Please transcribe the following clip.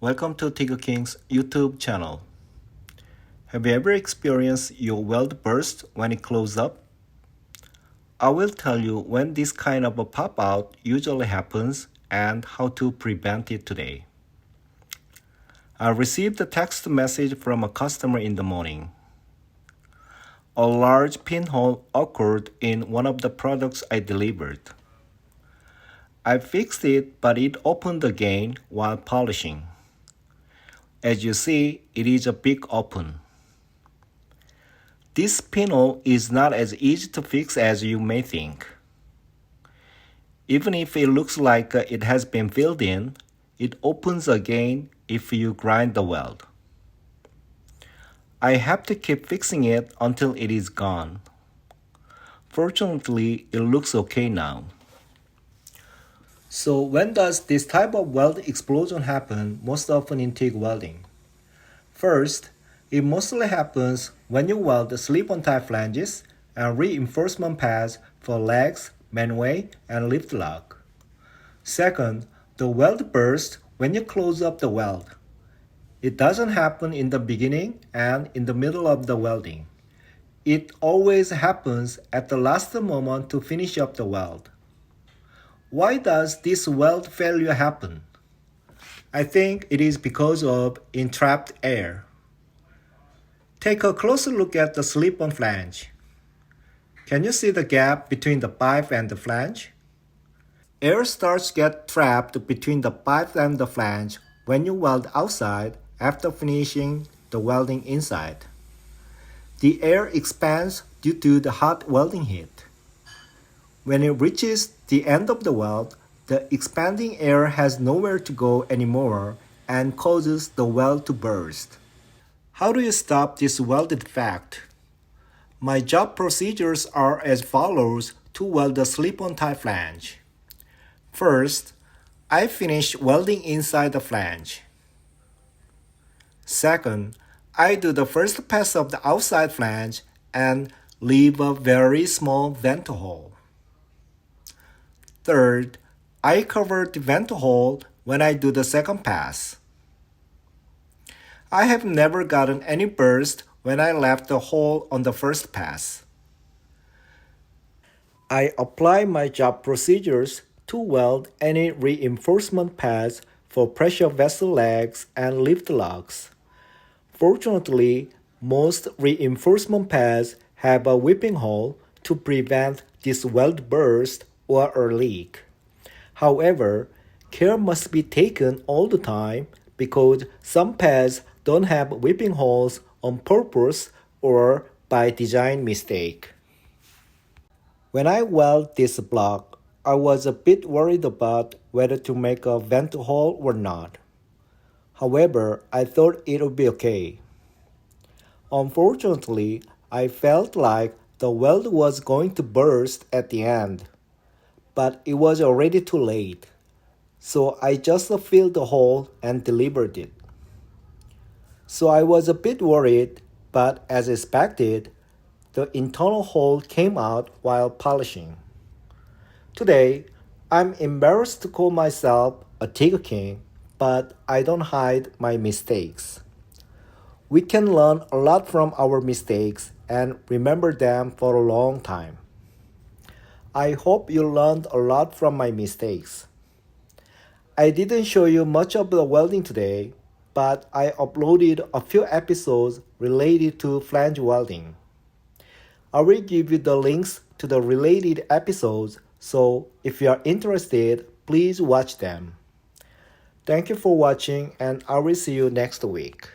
Welcome to TIG KING's YouTube channel. Have you ever experienced your weld burst when it closes up? I will tell you when this kind of a pop-out usually happens and how to prevent it today. I received a text message from a customer in the morning. A large pinhole occurred in one of the products I delivered. I fixed it, but it opened again while polishing. As you see, it is a big open. This pinhole is not as easy to fix as you may think. Even if it looks like it has been filled in, it opens again if you grind the weld. I have to keep fixing it until it is gone. Fortunately, it looks okay now. So when does this type of weld explosion happen most often in TIG welding? First, it mostly happens when you weld slip-on type flanges and reinforcement pads for legs, manway, and lift lock. Second, the weld bursts when you close up the weld. It doesn't happen in the beginning and in the middle of the welding. It always happens at the last moment to finish up the weld. Why does this weld failure happen? I think it is because of entrapped air. Take a closer look at the slip-on flange. Can you see the gap between the pipe and the flange? Air starts to get trapped between the pipe and the flange when you weld outside after finishing the welding inside. The air expands due to the hot welding heat. When it reaches the end of the weld, the expanding air has nowhere to go anymore and causes the weld to burst. How do you stop this weld defect? My job procedures are as follows to weld the slip-on type flange. First, I finish welding inside the flange. Second, I do the first pass of the outside flange and leave a very small vent hole. Third, I cover the vent hole when I do the second pass. I have never gotten any burst when I left the hole on the first pass. I apply my job procedures to weld any reinforcement pads for pressure vessel legs and lift locks. Fortunately, most reinforcement pads have a whipping hole to prevent this weld burst or a leak. However, care must be taken all the time because some pads don't have whipping holes on purpose or by design mistake. When I weld this block, I was a bit worried about whether to make a vent hole or not. However, I thought it would be okay. Unfortunately, I felt like the weld was going to burst at the end, but it was already too late. So I just filled the hole and delivered it. So I was a bit worried, but as expected, the internal hole came out while polishing. Today, I'm embarrassed to call myself a TIG king, but I don't hide my mistakes. We can learn a lot from our mistakes and remember them for a long time. I hope you learned a lot from my mistakes. I didn't show you much of the welding today, but I uploaded a few episodes related to flange welding. I will give you the links to the related episodes, so if you are interested, please watch them. Thank you for watching, and I will see you next week.